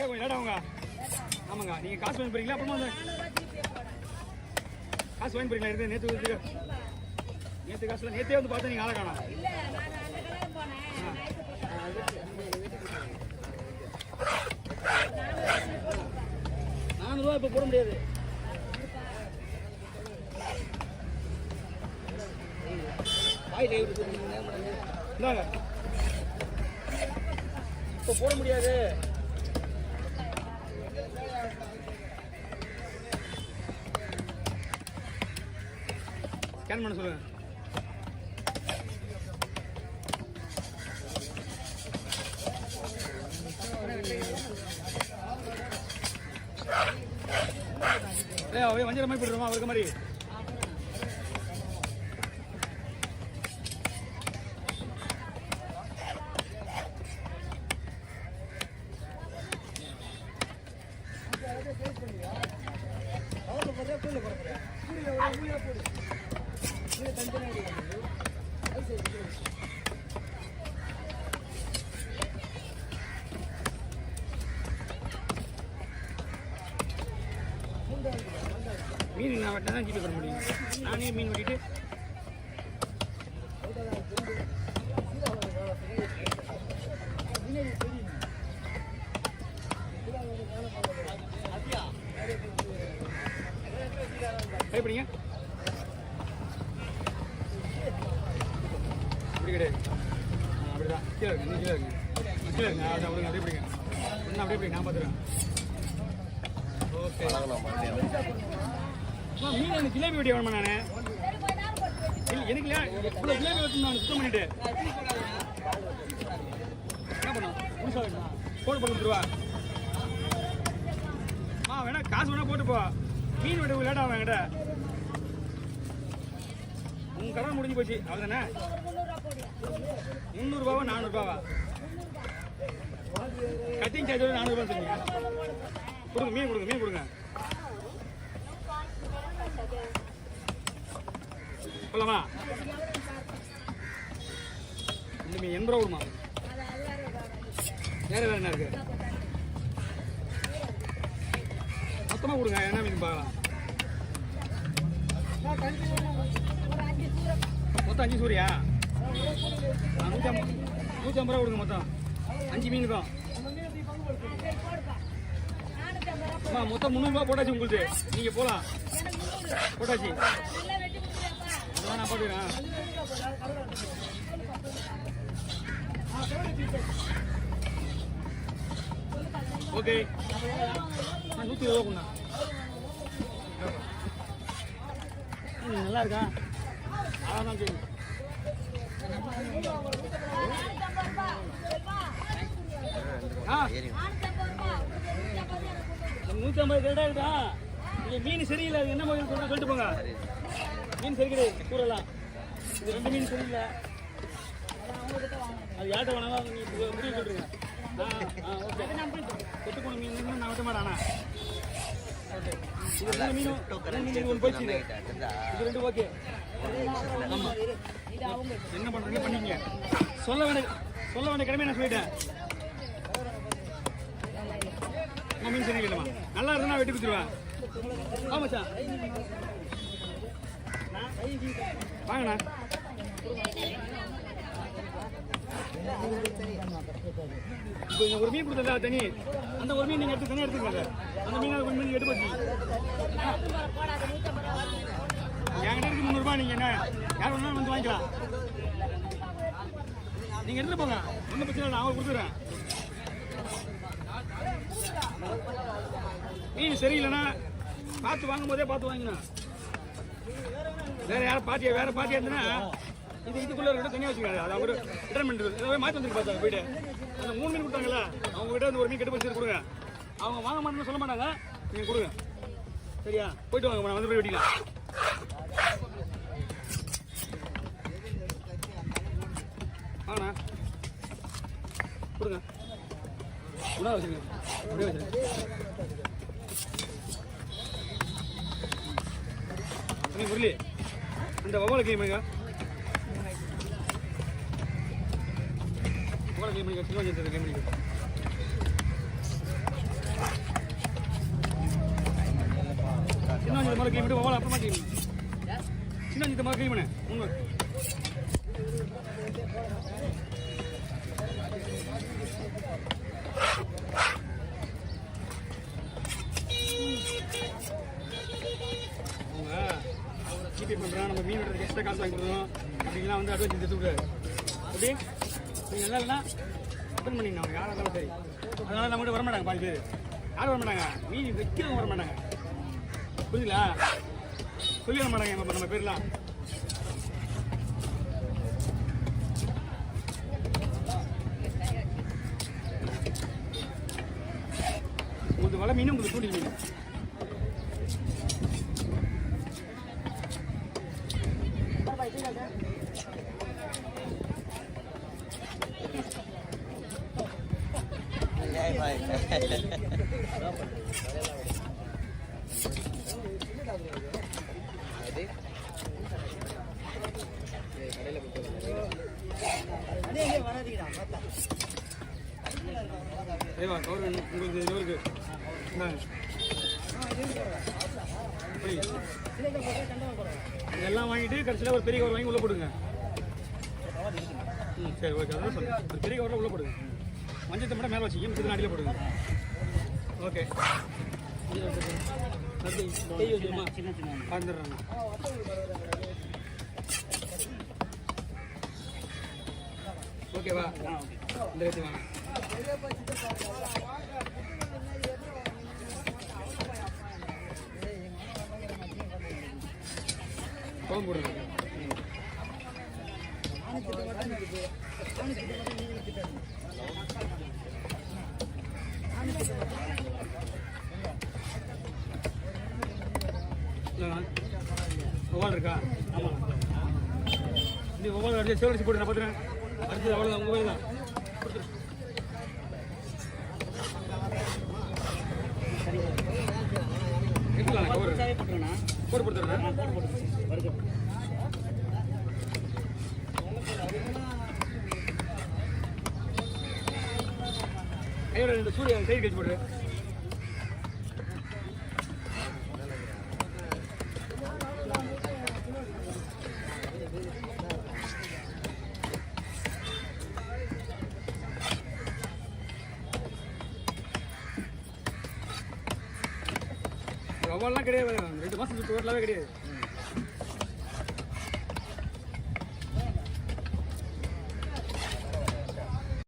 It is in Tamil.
கொஞ்சம் லேட் ஆகுங்க. ஆமாங்க, நீங்கள் காசு வாங்கி போறீங்களா? அப்புறமா வந்து காசு வாங்கி போறீங்களா? இருக்கு நேற்று காசுல நேற்றே வந்து பார்த்தா நீங்கள் ஆளை காணோம். 400 ரூபா இப்போ போட முடியாது. இந்தாங்க, இப்போ போட முடியாது. ஸ்கேன் பண்ண சொல்லுங்க. அப்படியே வஞ்சிர மாதிரி போட்டுருமா அவருக்கு மாதிரி. மீன் நான் வெட்டினா தான் ஜிபே பண்ண முடியும். நானே மீன் வெட்டிட்டு கைப்பிடிங்க. அப்படி கிடையாது, அப்படிதான் கீழே இருக்கு. நீ கீழே இருக்கு, கீழே இருங்க. அதை அப்படிங்க, அப்படியே பிடிங்க. இன்னும் அப்படியே பிடிங்க, நான் பார்த்துருவேன். ஓகே, மீன் எனக்கு ஜிலேபி வெட்டி வேணுமா? நான் எனக்கு இல்லை, இவ்வளோ ஜிலேபி வெட்டி நான் சுத்தம் பண்ணிட்டு என்ன பண்ணும்? புதுசாக வேணுமா? போட்டு கொடுத்துருவா. வேணா காசு வேணா போட்டு போ. மீன் வெட்ட லேட் ஆகும் என்கிட்ட. உங்க கடை முடிஞ்சு போச்சு, அவ்வளோதானே? 300 ரூபாவா 400 ரூபாவா? கட்டிங் சார்ஜோட 400 ரூபா சொன்னீங்க. கொடுங்க, மீன் கொடுங்க, மீன் கொடுங்க. சொல்லமா? இந்த மீன் 80 ரூபா கொடுமா? வேற என்ன இருக்கு? மொத்தமாக கொடுங்க, என்ன மீன் பார்க்கலாம். மொத்தம் 5 சூரியா? 150 ரூபா கொடுங்க. மொத்தம் 5 மீனுக்கும் மொத்தம் 300 ரூபா போட்டாச்சு உங்களுக்கு. நீங்க போலாம், போட்டாச்சு. நான் போட்டுக்கிறேன். ஓகே, 120 ரூபா கொடுங்க. நல்லா இருக்கா? அதான் சரி. 150 கரெக்டாக இருக்கா? இல்லை, மீன் சரியில்லை. என்ன மாதிரி சொல்லிட்டு போங்க. மீன் சரி கிடையாது, கூறலாம். இது 2 மீன் சரியில்லை. அது யார்கிட்ட வேணாலும் நீங்கள் முடிவு சொல்லுங்க. ஓகே, கொட்டு போன மீன் நான் விட்ட மாட்டானா? ஓகே, இது 2 மீனும் ஒன்று போயிடுச்சு. இது 2 ஓகே. ஆமாம், என்ன பண்ணுறீங்க பண்ணிக்கங்க. சொல்ல வேண்டிய கடமை நான் சொல்லிட்டேன். மீன் சரியில்லைம்மா, நல்லா இருந்தா வெட்டி கொடுத்துருவேன். ஆமாச்சா, வாங்கண்ணா. இப்போ ஒரு மீன் கொடுத்தா தனி, அந்த ஒரு மீன் நீங்கள் எடுத்து தனியாக எடுத்துக்கோங்க. அந்த மீன் ஒரு மீன் எடுத்து போச்சு. என்கிட்ட இருக்கு 300 ரூபாய். நீங்கள் என்ன யார் வேணாலும் வந்து வாங்கிக்கலாம். நீங்கள் எடுத்துட்டு போங்க, ஒன்றும் பிரச்சனை இல்லை, நான் அவங்களுக்கு கொடுத்துட்றேன். மீன் சரியில்லைன்னா பார்த்து வாங்கும் போதே பார்த்து வாங்கினா. வேற யாரும் வேற பாட்டியா இருந்ததுன்னா இதுக்குள்ள இருக்க தனியாக வச்சுக்காது. அது அவங்க ரிட்டர்ன் பண்ணிட்டு மாற்றி வந்துருக்கு பார்த்தா போயிட்டு. அந்த 3 மீன் கொடுத்தாங்களா, அவங்க கிட்ட வந்து ஒரு மீன் கெட்டு போச்சு கொடுங்க. அவங்க வாங்க மாட்டேன்னு சொல்ல மாட்டாங்க, நீங்கள் கொடுங்க. சரியா? போயிட்டு வாங்க, நான் வந்து போய் வெட்டிக்கலாம். வாங்கண்ணா, கொடுங்க. உணவு வச்சுருங்க, அப்படியே வச்சுருங்க. முரளி, இந்த வவாலை கிளீன் பண்ணிக்கா. வவாலை கிளீன் பண்ணிக்கா, சில்வா கிளீன் பண்ணிக்கா. முதல்ல க்ளீன் பண்ணி ஒவ்வொரு அப்புறமா க்ளீன் சின்ன இந்த மாதிரி க்ளீன் பண்ணு உண்மை ஜிபே பண்ணுறோம் நம்ம மீன் வெட்டுறதுக்கு எக்ஸ்ட்ரா காசு வாங்கி கொடுக்கணும் அப்படிங்கலாம் வந்து அட்வான்ஸ் எடுத்து விடாது அப்படி நீங்கள் நல்லா இல்லைனா அட்டன் பண்ணிங்க அவங்க யாராக இருந்தாலும் சரி அதனால நம்ம கிட்ட வரமாட்டாங்க பாதி பேர் யாரும் வரமாட்டாங்க மீன் வைக்கிறவங்க வரமாட்டாங்க புரியுங்களா சொல்லி வர மாட்டாங்க நம்ம பேர்லாம் உங்களுக்கு வலை மீன் உங்களுக்கு தூண்டி மீன் தேவா கவர் உங்களுக்கு இது இருக்கு இதெல்லாம் வாங்கிட்டு கடைசியில் ஒரு பெரிய கவர் வாங்கி உள்ள போடுங்க சரி ஓகே அதான் சொல்லுங்கள் ஒரு பெரிய கவரில் உள்ள போடுங்க மஞ்சத்தை மட்டும் மேலே வச்சுக்கி மிச்சத்தில் அடியில் போடுங்க ஓகே வந்துடுறாங்க ஓகேவா இந்த வச்சு வாங்க குழம்பு போடுங்க ஒவ்வால் இருக்கா ஆமாம் நீ ஒவ்வால் அடிச்சு சேவடிச்சு போட்டு நான் பார்த்துறேன் அடுத்தது அவ்வளோதான் உங்கள் வேலை தான் எடுத்துக்கலாம் போட்டு கொடுத்துட்றேன் கையோட ரெண்டு சூரிய சைடு கழிச்சு போடுறேன் அவ்வளோலாம் கிடையாது 2 மாதம் டோட்டலாகவே கிடையாது